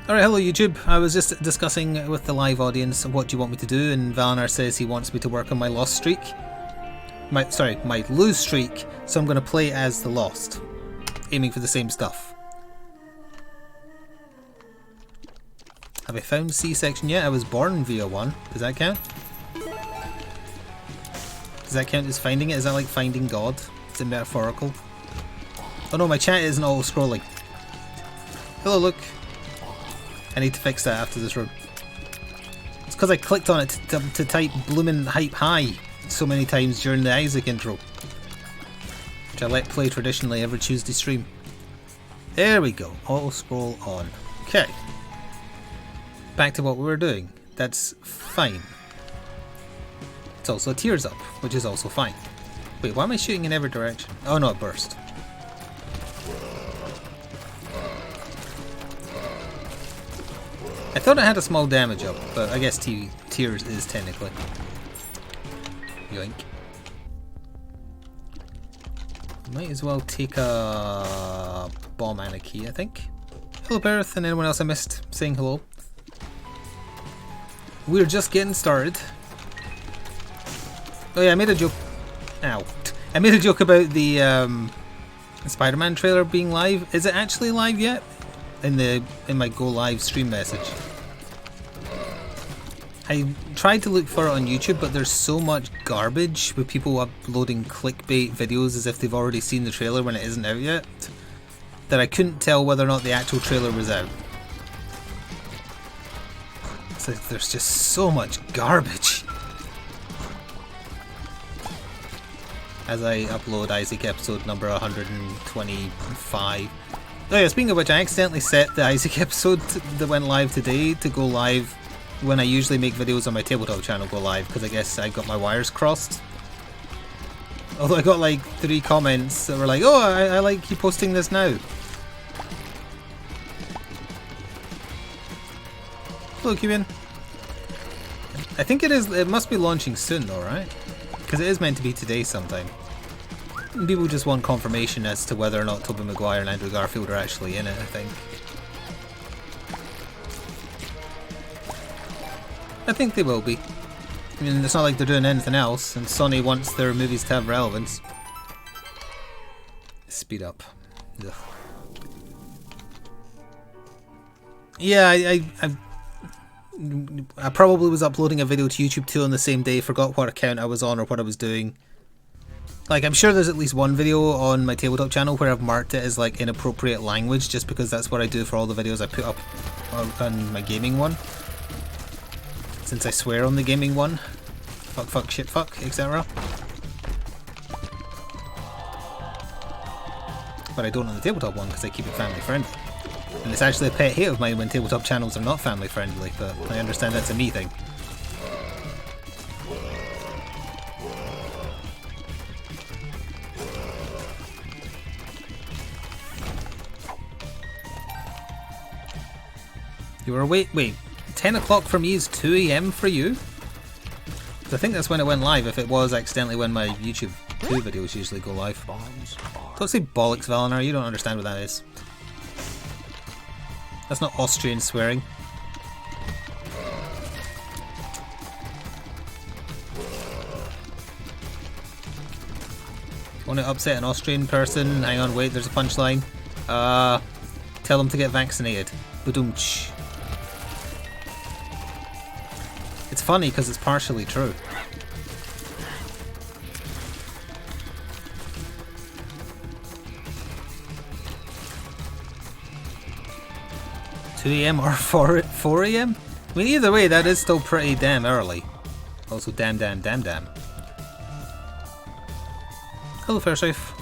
Alright, hello YouTube. I was just discussing with the live audience what do you want me to do, and Valinar says he wants me to work on my lost streak. My lose streak, so I'm going to play as the lost, aiming for the same stuff. Have I found C-section yet? I was born via one. Does that count? Does that count as finding it? Is that like finding God? Is it metaphorical? Oh no, my chat isn't auto-scrolling. Hello, look. I need to fix that after this run. It's because I clicked on it to type bloomin' hype high so many times during the Isaac intro, which I let play traditionally every Tuesday stream. There we go. Auto scroll on. Okay. Back to what we were doing. That's fine. It's also tears up, which is also fine. Wait, why am I shooting in every direction? Oh no, it burst. I thought it had a small damage up, but I guess tears is technically. Yoink. Might as well take a bomb and a key, I think. Hello Berth and anyone else I missed saying hello. We're just getting started. Oh yeah, I made a joke. Ow. I made a joke about the Spider-Man trailer being live. Is it actually live yet? In my go live stream message. I tried to look for it on YouTube, but there's so much garbage with people uploading clickbait videos as if they've already seen the trailer when it isn't out yet, that I couldn't tell whether or not the actual trailer was out. It's like there's just so much garbage. As I upload Isaac episode number 125. Oh yeah, speaking of which, I accidentally set the Isaac episode that went live today to go live when I usually make videos on my tabletop channel go live, because I guess I got my wires crossed. Although I got like 3 comments that were like, oh, I like you posting this now. Hello, Cuban. I think it must be launching soon though, right? Because it is meant to be today sometime. People just want confirmation as to whether or not Tobey Maguire and Andrew Garfield are actually in it, I think. I think they will be. I mean, it's not like they're doing anything else, and Sony wants their movies to have relevance. Speed up. Ugh. Yeah, I probably was uploading a video to YouTube too on the same day, forgot what account I was on or what I was doing. Like, I'm sure there's at least one video on my tabletop channel where I've marked it as like inappropriate language, just because that's what I do for all the videos I put up on my gaming one. Since I swear on the gaming one. Fuck, fuck, shit, fuck, etc. But I don't on the tabletop one because I keep it family friendly. And it's actually a pet hate of mine when tabletop channels are not family friendly, but I understand that's a me thing. You were awake? Wait, 10 o'clock for me is 2 AM for you? I think that's when it went live, if it was accidentally when my YouTube 2 videos usually go live. Don't say bollocks, Valinar, you don't understand what that is. That's not Austrian swearing. Want to upset an Austrian person? Hang on, wait, there's a punchline. Tell them to get vaccinated. Badoomch. It's funny because it's partially true. (2 AM or 4 AM? I mean, either way, that is still pretty damn early. Also, damn. Hello, Fairsafe.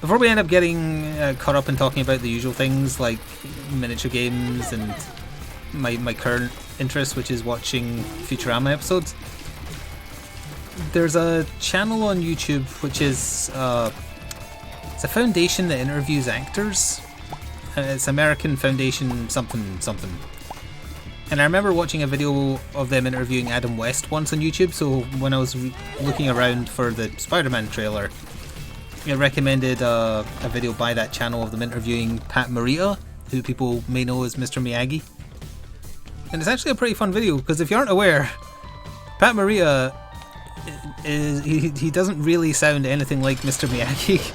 Before we end up getting caught up in talking about the usual things like miniature games and my current interest, which is watching Futurama episodes, there's a channel on YouTube which is it's a foundation that interviews actors. It's American Foundation something. And I remember watching a video of them interviewing Adam West once on YouTube, so when I was looking around for the Spider-Man trailer, it recommended a video by that channel of them interviewing Pat Morita, who people may know as Mr. Miyagi. And it's actually a pretty fun video, because if you aren't aware, Pat Morita, he doesn't really sound anything like Mr. Miyagi.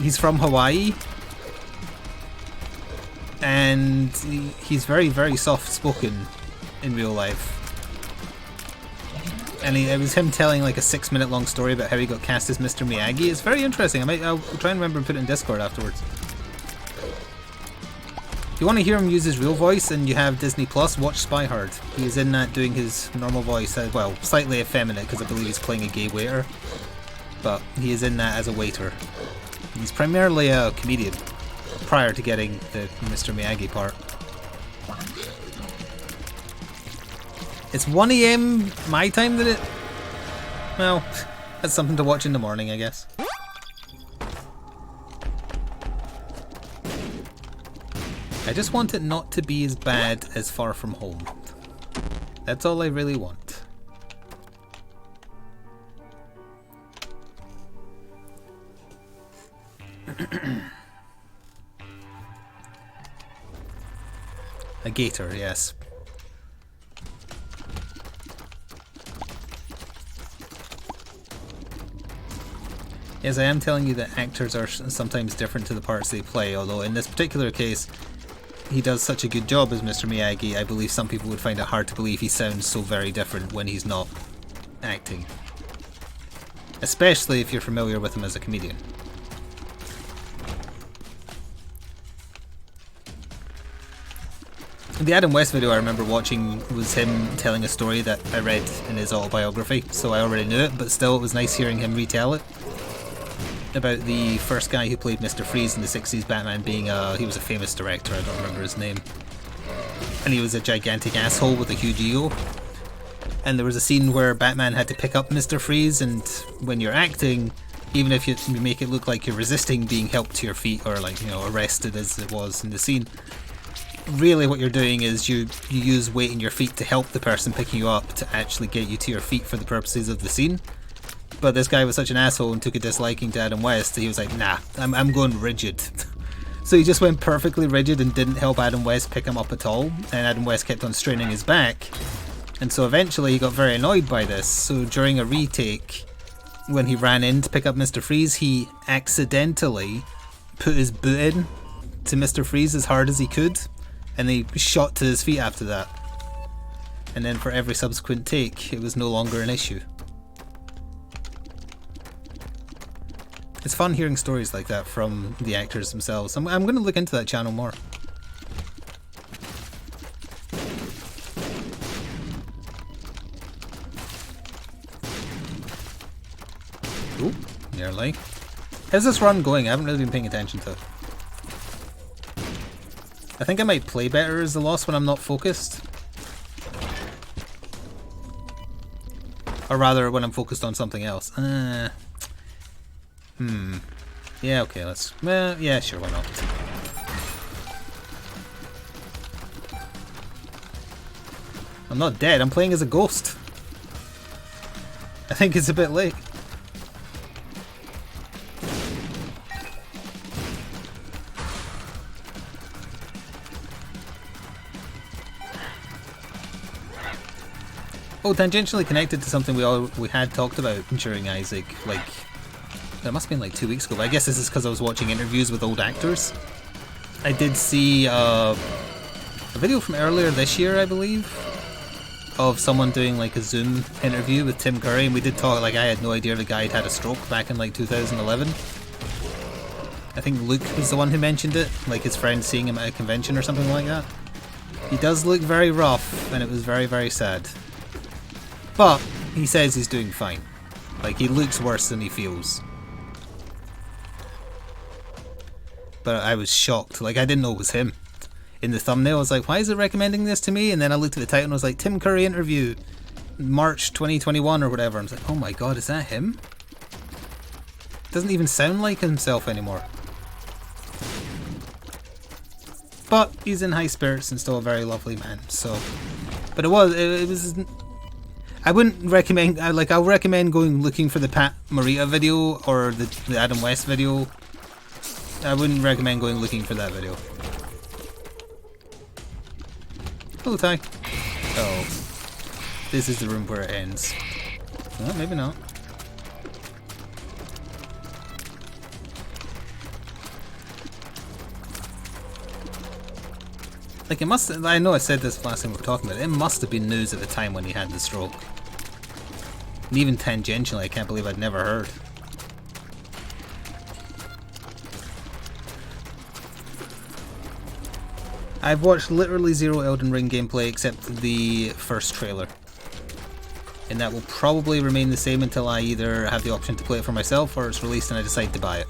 He's from Hawaii. And he's very, very soft-spoken in real life. And it was him telling like a 6-minute long story about how he got cast as Mr. Miyagi. It's very interesting. I'll try and remember and put it in Discord afterwards. If you want to hear him use his real voice and you have Disney Plus, watch Spy Hard. He is in that doing his normal voice, well, slightly effeminate because I believe he's playing a gay waiter. But he is in that as a waiter. He's primarily a comedian prior to getting the Mr. Miyagi part. It's 1 AM my time that it... Well, that's something to watch in the morning, I guess. I just want it not to be as bad as Far From Home. That's all I really want. A gator, yes. Yes, I am telling you that actors are sometimes different to the parts they play, although in this particular case, he does such a good job as Mr. Miyagi, I believe some people would find it hard to believe he sounds so very different when he's not acting. Especially if you're familiar with him as a comedian. The Adam West video I remember watching was him telling a story that I read in his autobiography, so I already knew it, but still it was nice hearing him retell it. About the first guy who played Mr. Freeze in the 60s Batman being he was a famous director, I don't remember his name. And he was a gigantic asshole with a huge ego. And there was a scene where Batman had to pick up Mr. Freeze, and when you're acting, even if you make it look like you're resisting being helped to your feet or like, you know, arrested as it was in the scene, really what you're doing is you use weight in your feet to help the person picking you up to actually get you to your feet for the purposes of the scene. But this guy was such an asshole and took a disliking to Adam West that he was like, nah, I'm going rigid. So he just went perfectly rigid and didn't help Adam West pick him up at all, and Adam West kept on straining his back. And so eventually he got very annoyed by this, so during a retake, when he ran in to pick up Mr. Freeze, he accidentally put his boot in to Mr. Freeze as hard as he could, and he shot to his feet after that. And then for every subsequent take, it was no longer an issue. It's fun hearing stories like that from the actors themselves. I'm going to look into that channel more. Ooh, nearly. How's this run going? I haven't really been paying attention to it. I think I might play better as the Lost when I'm not focused. Or rather, when I'm focused on something else. Yeah, okay, let's... yeah, sure, why not? I'm not dead, I'm playing as a ghost. I think it's a bit late. Oh, tangentially connected to something we had talked about during Isaac, like... It must have been like 2 weeks ago, but I guess this is because I was watching interviews with old actors. I did see a video from earlier this year, I believe, of someone doing like a Zoom interview with Tim Curry, and we did talk, like I had no idea the guy had had a stroke back in like 2011. I think Luke was the one who mentioned it, like his friend seeing him at a convention or something like that. He does look very rough, and it was very, very sad. But he says he's doing fine. Like, he looks worse than he feels. But I was shocked. Like, I didn't know it was him. In the thumbnail, I was like, why is it recommending this to me? And then I looked at the title and I was like, Tim Curry interview, March 2021 or whatever. I was like, oh my god, is that him? Doesn't even sound like himself anymore. But he's in high spirits and still a very lovely man, so... But it was... I wouldn't recommend... I'll recommend going looking for the Pat Morita video or the Adam West video. I wouldn't recommend going looking for that video. Hello, Ty. Oh. This is the room where it ends. Well, maybe not. Like, it must... I know I said this last time we were talking about it. It must have been news at the time when he had the stroke. And even tangentially, I can't believe I'd never heard. I've watched literally zero Elden Ring gameplay except the first trailer. And that will probably remain the same until I either have the option to play it for myself or it's released and I decide to buy it.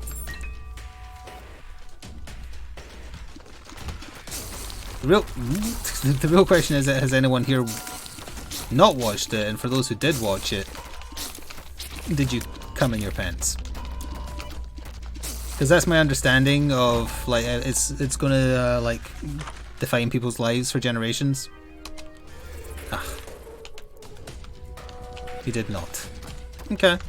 The real question is, has anyone here not watched it? And for those who did watch it, did you come in your pants? Because that's my understanding of, like, it's gonna like define people's lives for generations. Ah, you did not. Okay.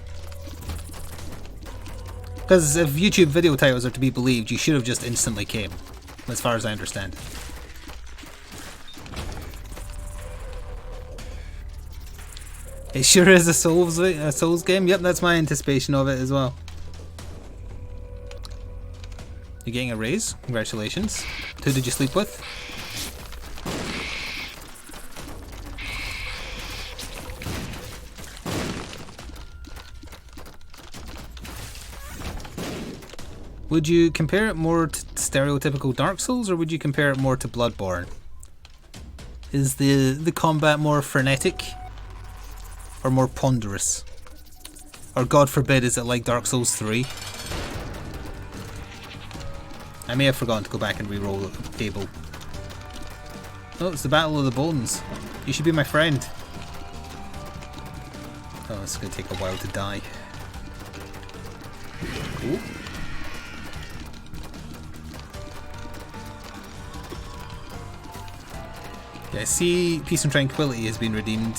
Because if YouTube video titles are to be believed, you should have just instantly came, as far as I understand. It sure is a Souls game. Yep, that's my anticipation of it as well. You're getting a raise. Congratulations. Who did you sleep with? Would you compare it more to stereotypical Dark Souls, or would you compare it more to Bloodborne? Is the combat more frenetic? Or more ponderous? Or God forbid, is it like Dark Souls 3? I may have forgotten to go back and re-roll the table. Oh, it's the Battle of the Bones. You should be my friend. Oh, it's going to take a while to die. Ooh. Yeah, I see Peace and Tranquility has been redeemed.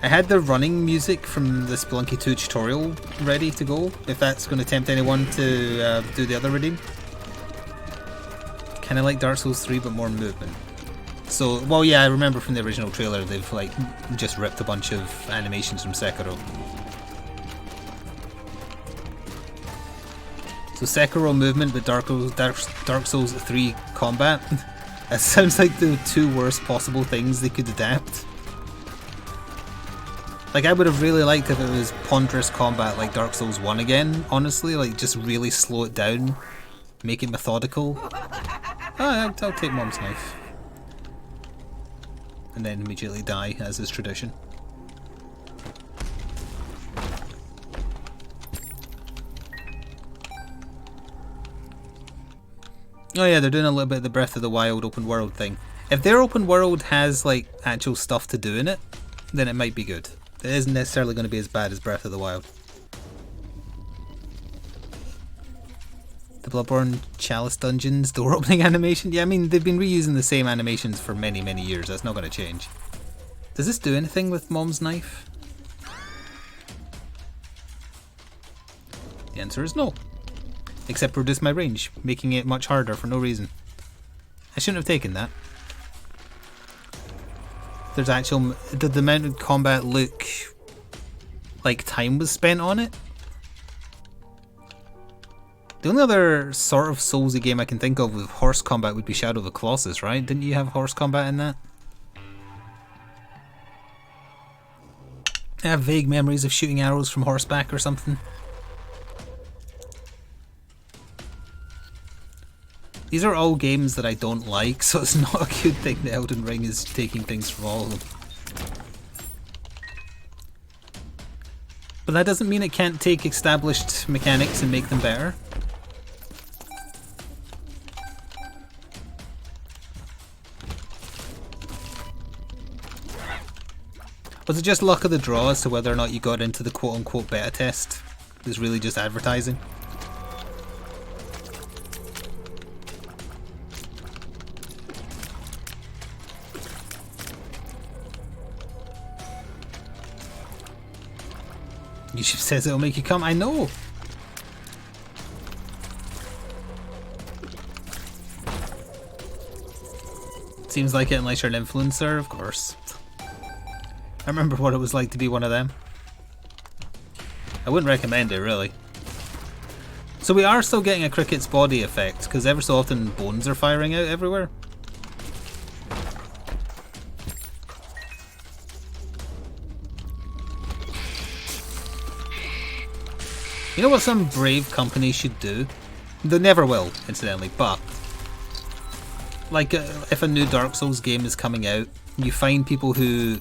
I had the running music from the Spelunky 2 tutorial ready to go, if that's going to tempt anyone to do the other redeem. Kind of like Dark Souls 3, but more movement. So, well, yeah, I remember from the original trailer, they've like just ripped a bunch of animations from Sekiro. So Sekiro movement, but Dark Souls 3 combat. That sounds like the two worst possible things they could adapt. Like, I would have really liked if it was ponderous combat like Dark Souls 1 again, honestly. Like, just really slow it down, make it methodical. Oh, I'll take Mom's knife. And then immediately die, as is tradition. Oh yeah, they're doing a little bit of the Breath of the Wild open world thing. If their open world has, like, actual stuff to do in it, then it might be good. It isn't necessarily going to be as bad as Breath of the Wild. The Bloodborne Chalice Dungeons door opening animation? Yeah, I mean, they've been reusing the same animations for many, many years. That's not going to change. Does this do anything with Mom's knife? The answer is no. Except reduce my range, making it much harder for no reason. I shouldn't have taken that. There's actual... Did the mounted combat look like time was spent on it? The only other sort of Soulsy game I can think of with horse combat would be Shadow of the Colossus, right? Didn't you have horse combat in that? I have vague memories of shooting arrows from horseback or something. These are all games that I don't like, so it's not a good thing that Elden Ring is taking things from all of them. But that doesn't mean it can't take established mechanics and make them better. Was it just luck of the draw as to whether or not you got into the quote-unquote beta test? It was really just advertising? YouTube says it'll make you come. I know! Seems like it unless you're an influencer, of course. I remember what it was like to be one of them. I wouldn't recommend it, really. So we are still getting a cricket's body effect, because ever so often bones are firing out everywhere. You know what some brave companies should do? They never will, incidentally, but like if a new Dark Souls game is coming out, you find people who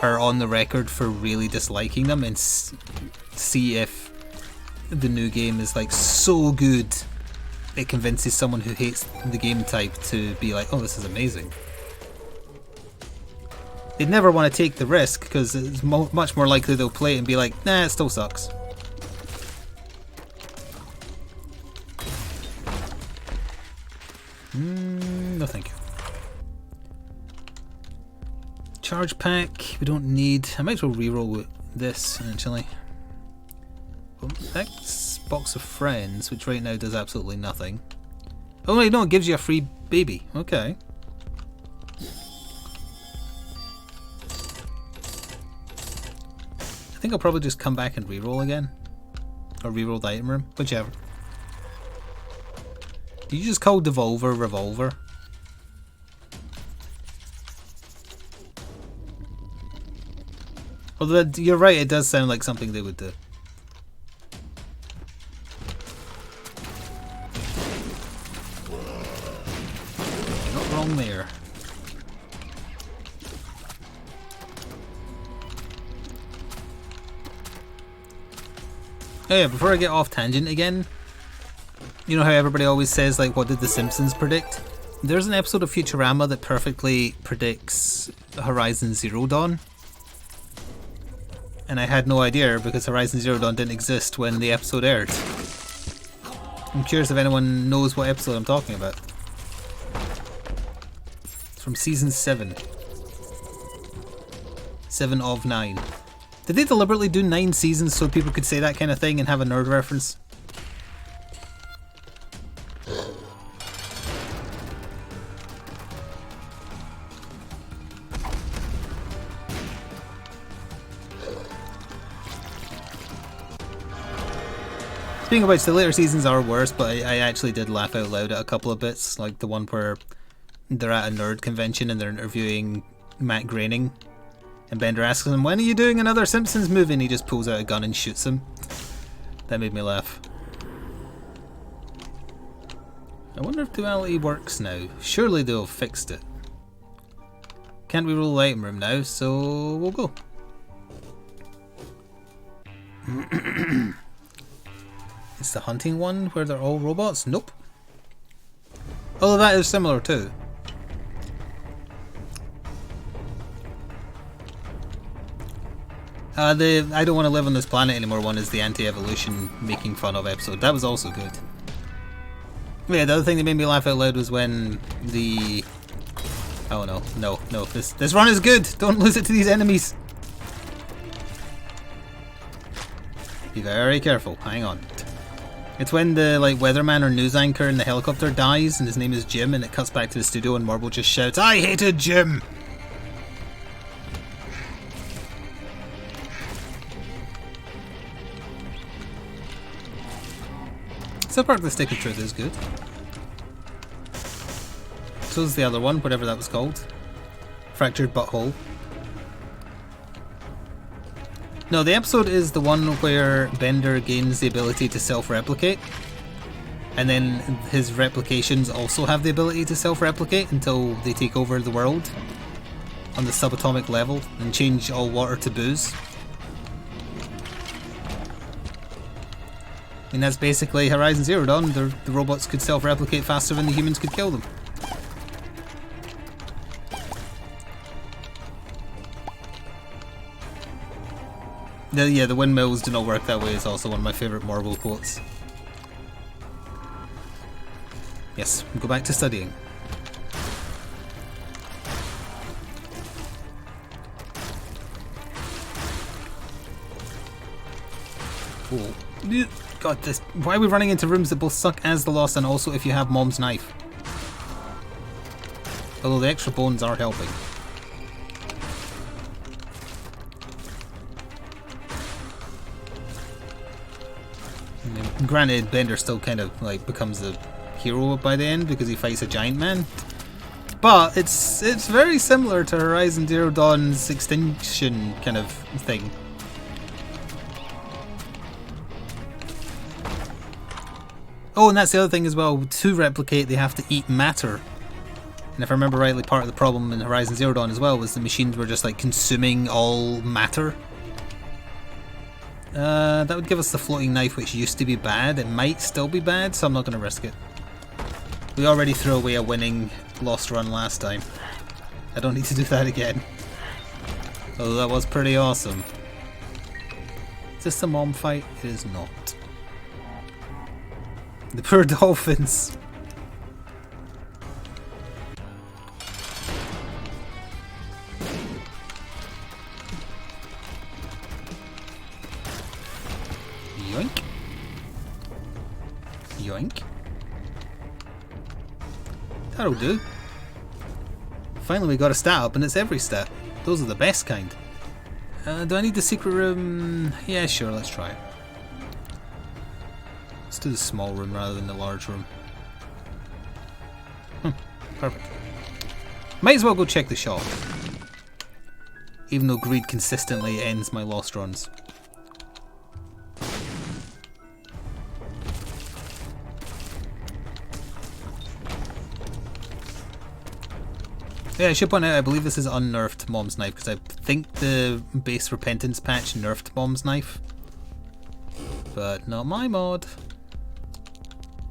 are on the record for really disliking them and see if the new game is like so good it convinces someone who hates the game type to be like, oh, this is amazing. They'd never want to take the risk because it's much more likely they'll play it and be like, nah, it still sucks. No thank you. Charge pack, we don't need. I might as well reroll with this actually. Next box of friends, which right now does absolutely nothing. Oh wait, no, it gives you a free baby. Okay. I think I'll probably just come back and reroll again. Or reroll the item room, whichever. Did you just call Devolver Revolver? Although you're right, it does sound like something they would do. You're not wrong there. Oh yeah, before I get off tangent again, you know how everybody always says, like, what did The Simpsons predict? There's an episode of Futurama that perfectly predicts Horizon Zero Dawn. And I had no idea because Horizon Zero Dawn didn't exist when the episode aired. I'm curious if anyone knows what episode I'm talking about. It's from season 7. 7 of 9. Did they deliberately do 9 seasons so people could say that kind of thing and have a nerd reference? Speaking of which, the later seasons are worse, but I actually did laugh out loud at a couple of bits, like the one where they're at a nerd convention and they're interviewing Matt Groening, and Bender asks him, when are you doing another Simpsons movie? And he just pulls out a gun and shoots him. That made me laugh. I wonder if duality works now. Surely they'll have fixed it. Can't reroll the item room now, so we'll go. It's the hunting one where they're all robots? Nope. Although that is similar too. The I don't want to live on this planet anymore one is the anti-evolution making fun of episode. That was also good. Yeah, the other thing that made me laugh out loud was when the... Oh no, this run is good! Don't lose it to these enemies! Be very careful, hang on. It's when the weatherman or news anchor in the helicopter dies and his name is Jim and it cuts back to the studio and Marble just shouts, I hated Jim! South Park The Stick of Truth is good. So is the other one, whatever that was called. Fractured Butthole. No, the episode is the one where Bender gains the ability to self-replicate. And then his replications also have the ability to self-replicate until they take over the world on the subatomic level and change all water to booze. And that's basically Horizon Zero Dawn. The robots could self-replicate faster than the humans could kill them. The windmills do not work that way is also one of my favourite Marvel quotes. Yes, go back to studying. Oh. God, this. Why are we running into rooms that both suck as the Lost and also if you have Mom's knife? Although the extra bones are helping. I mean, granted, Bender still kind of like becomes the hero by the end because he fights a giant man. But it's very similar to Horizon Zero Dawn's extinction kind of thing. Oh, and that's the other thing as well. To replicate, they have to eat matter. And if I remember rightly, part of the problem in Horizon Zero Dawn as well was the machines were just like consuming all matter. That would give us the floating knife, which used to be bad. It might still be bad, so I'm not going to risk it. We already threw away a winning lost run last time. I don't need to do that again. Although that was pretty awesome. Is this a mom fight? It is not. The poor dolphins. Yoink. Yoink. That'll do. Finally we got a stat up, and it's every stat. Those are the best kind. Do I need the secret room? Yeah, sure, let's try it. Let's do the small room rather than the large room. Perfect. Might as well go check the shop. Even though greed consistently ends my lost runs. Yeah, I should point out, I believe this is unnerfed Mom's Knife, because I think the base Repentance patch nerfed Mom's Knife. But not my mod.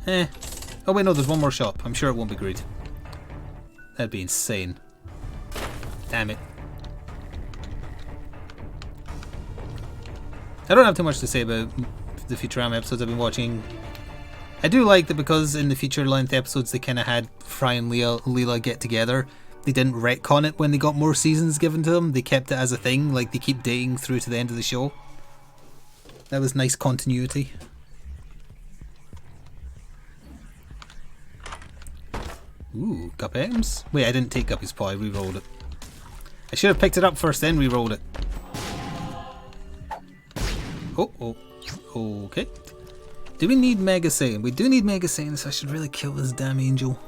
Eh. Oh wait, no, there's one more shop. I'm sure it won't be greed. That'd be insane. Damn it. I don't have too much to say about the Futurama episodes I've been watching. I do like that because in the feature-length episodes they kind of had Fry and Leela get together. They didn't retcon it when they got more seasons given to them. They kept it as a thing, like they keep dating through to the end of the show. That was nice continuity. Ooh, Guppy items? Wait, I didn't take Guppy's paw, I re-rolled it. I should have picked it up first, then re-rolled it. Oh, okay. Do we need Mega Saiyan? We do need Mega Saiyan, so I should really kill this damn angel.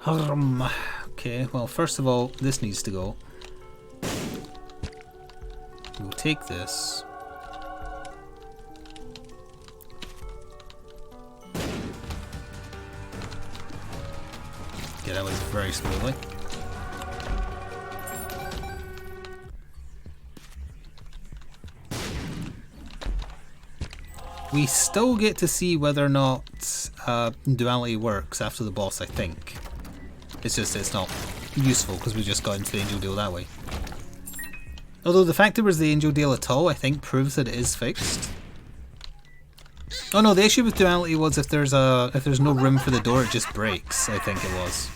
Okay, well, first of all, this needs to go. We'll take this. Get out of it very smoothly. We still get to see whether or not duality works after the boss, I think. It's just it's not useful because we just got into the angel deal that way. Although the fact there was the angel deal at all, I think, proves that it is fixed. Oh no, the issue with duality was if there's no room for the door, it just breaks. I think it was.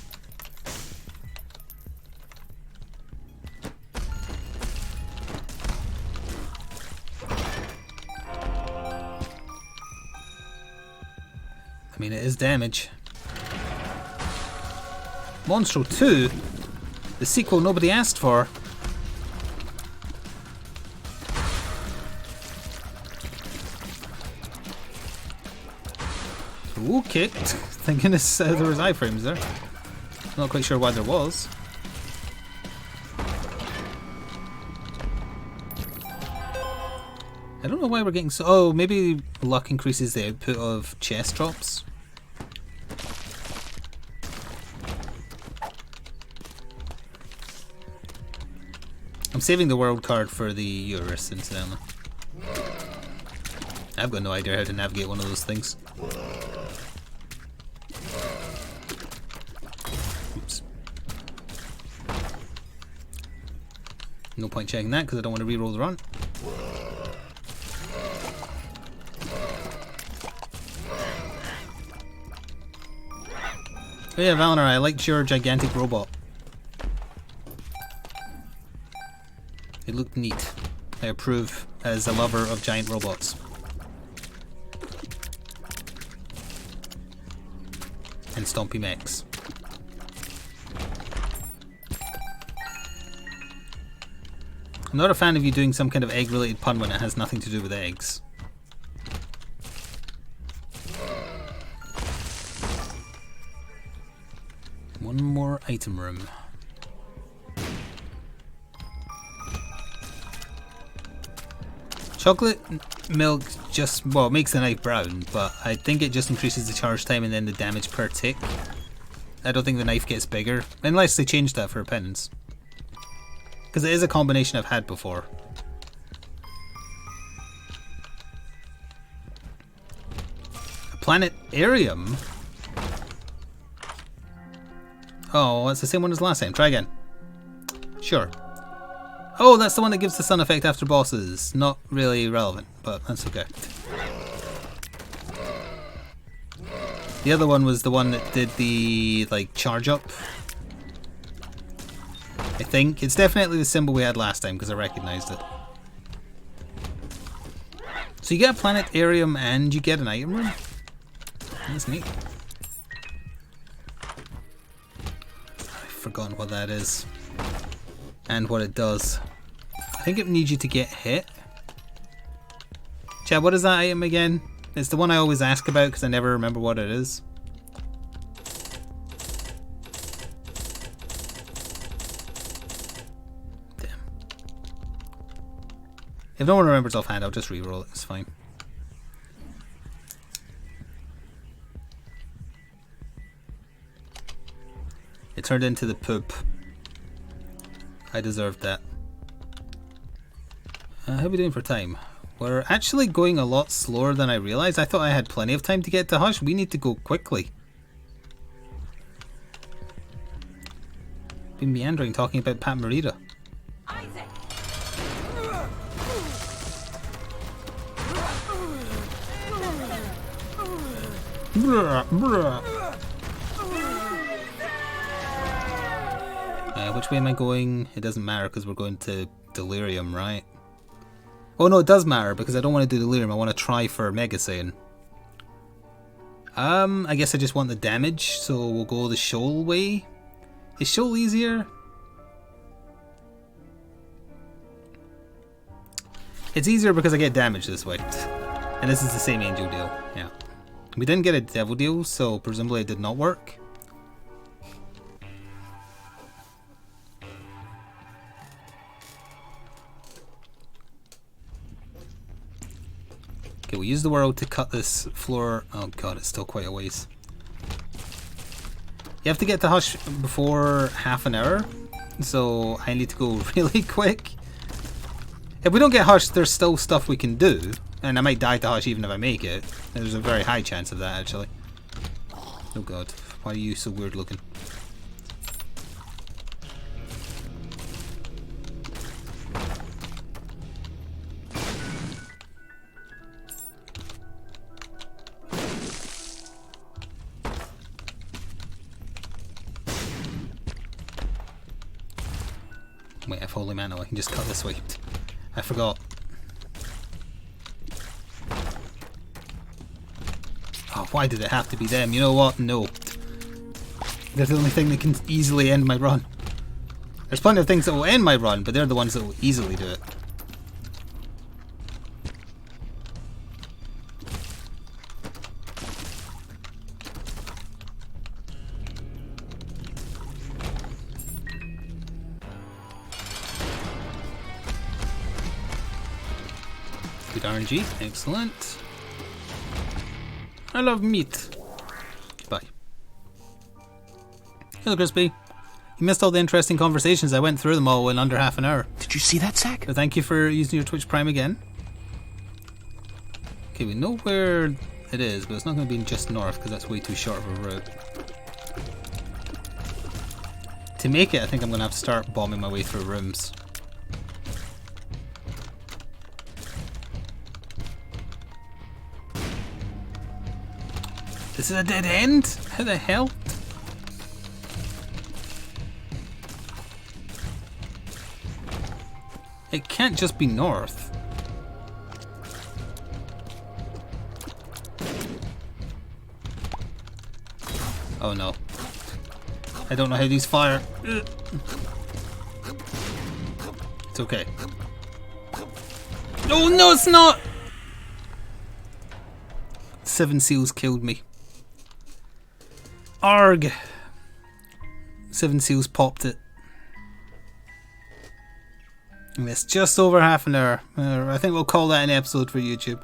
I mean, it is damage. Monstro 2? The sequel nobody asked for. Ooh, kicked. Thank goodness there was iframes there. Not quite sure why there was. I don't know why we're getting so... Oh, maybe luck increases the output of chest drops. I'm saving the world card for the Eurus, incidentally. I've got no idea how to navigate one of those things. Oops. No point checking that because I don't want to re-roll the run. Oh yeah, Valinor, I liked your gigantic robot. It looked neat. I approve as a lover of giant robots. And stompy mechs. I'm not a fan of you doing some kind of egg-related pun when it has nothing to do with eggs. One more item room. Chocolate milk just, well, it makes the knife brown, but I think it just increases the charge time and then the damage per tick. I don't think the knife gets bigger, unless they change that for a penance. Because it is a combination I've had before. A planetarium? Oh, it's the same one as last time. Try again. Sure. Oh, that's the one that gives the sun effect after bosses. Not really relevant, but that's okay. The other one was the one that did the, like, charge up. I think. It's definitely the symbol we had last time because I recognized it. So you get a planetarium and you get an item room? That's neat. I've forgotten what that is. And what it does. I think it needs you to get hit. Chad, what is that item again? It's the one I always ask about because I never remember what it is. Damn. If no one remembers offhand, I'll just reroll it. It's fine. It turned into the poop. I deserved that. How are we doing for time? We're actually going a lot slower than I realised. I thought I had plenty of time to get to Hush. We need to go quickly. Been meandering talking about Pat Morita. Which way am I going? It doesn't matter because we're going to Delirium, right? Oh no, it does matter because I don't want to do Delirium. I want to try for Mega Saiyan. I guess I just want the damage, so we'll go the Shoal way. Is Shoal easier? It's easier because I get damage this way. And this is the same Angel deal, yeah. We didn't get a Devil deal, so presumably it did not work. Okay, we'll use the world to cut this floor. Oh god, it's still quite a ways. You have to get to Hush before half an hour, so I need to go really quick. If we don't get Hush, there's still stuff we can do, and I might die to Hush even if I make it. There's a very high chance of that, actually. Oh god, why are you so weird looking? Wait, I have Holy Mana, I can just cut this way. I forgot. Oh, why did it have to be them? You know what? No. They're the only thing that can easily end my run. There's plenty of things that will end my run, but they're the ones that will easily do it. Good RNG, excellent. I love meat. Bye. Hello, Crispy. You missed all the interesting conversations. I went through them all in under half an hour. Did you see that, Zach? So thank you for using your Twitch Prime again. Okay, we know where it is, but it's not going to be just north because that's way too short of a route. To make it, I think I'm going to have to start bombing my way through rooms. This is a dead end? How the hell? It can't just be north. Oh no. I don't know how these fire. It's okay. Oh no, it's not! 7 seals killed me. Arg! 7 seals popped it. And it's just over half an hour. I think we'll call that an episode for YouTube.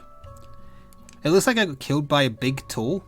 It looks like I got killed by a big toe.